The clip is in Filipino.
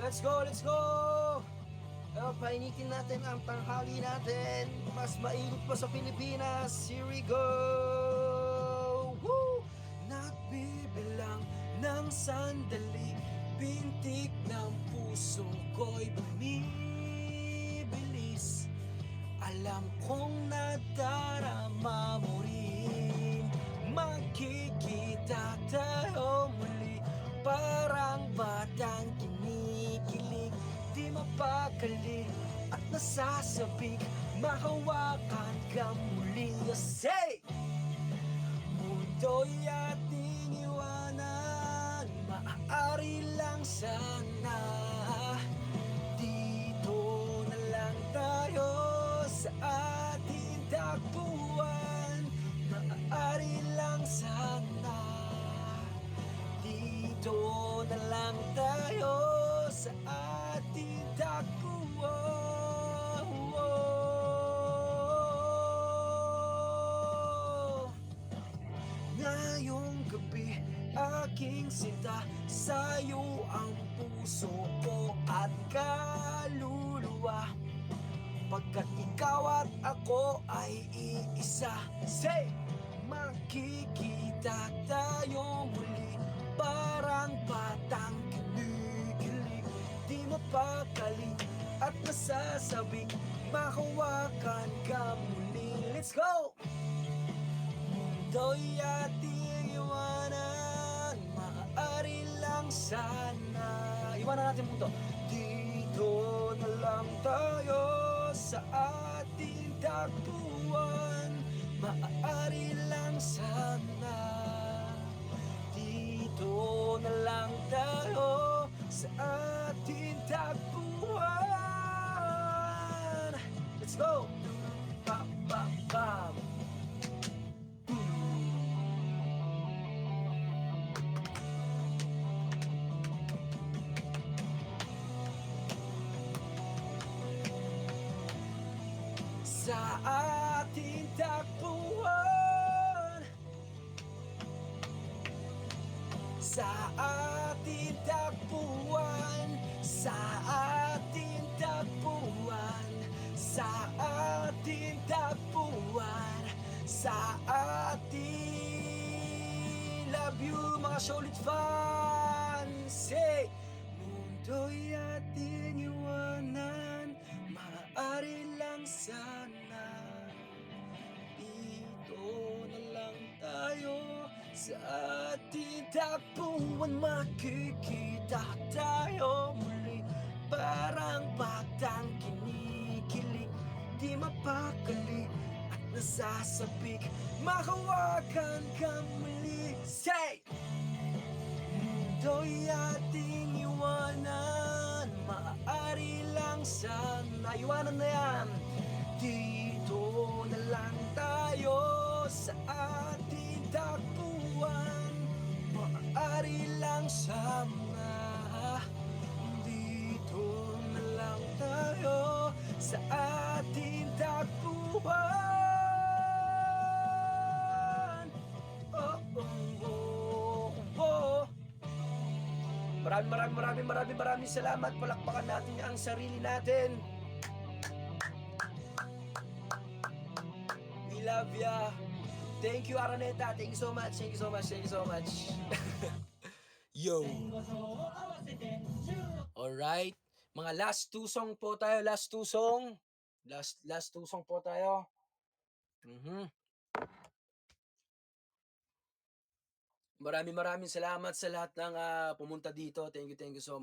Let's go, let's go! Painitin natin ang tanghali natin. Mas mainit pa sa Pilipinas. Here we go! Woo! Nagbibilang ng sandali, bintik ng puso ko'y bumibilis. Alam kong nadarama mo rin. Magkikita tayo muli, parang batang kinikilig, di mapakali at nasasabik, mahawakan ka muli. Say! Mundo'y ating iwanan, maaari lang sana dito na lang tayo sa ating takbuhan. Maaari lang sana dito na lang tayo sa ating takbuhan. Ngayong gabi, aking sinta, sa'yo ang puso ko at kaluluwa, pagkat ikaw at ako ay iisa. Say! Magkikita tayo muli, parang batang kinikilig, di mapakali at nasasabik, mahawakan ka muli. Let's go! Mundo'y ating iwanan, maaari lang sana. Iwanan natin mundo. Dito na lang tayo sa ating takbuhan. Maaari lang sana dito na lang tayo sa ating takbuhan. Let's go! Bam, bam, bam. Sa ating takbuhan, sa ating takbuhan, sa ating takbuhan, sa ating takbuhan, sa ating love you mga solid fans. Say! Mundo'y ating iwanan, maaari lang sana dito na lang tayo sa ating takbuhan. Makikita tayo muli, parang batang kinikilig, di mapakali at nasasabik, mahawakan ka muli. Say! Mundo'y ating iwanan, maaari lang sana. Iwanan na yan. Dito na lang tayo sa ating takbuhan. Maaari lang sana dito na lang tayo sa ating takbuhan. Oh, oh, oh, oh. Maraming salamat. Palakpakan natin ang sarili natin. We love ya. Thank you, Araneta. Thank you so much. Thank you so much. Thank you so much. Yo. Alright. Mga last two song po tayo. Last two song po tayo. Maraming salamat sa lahat ng pumunta dito. Thank you so much.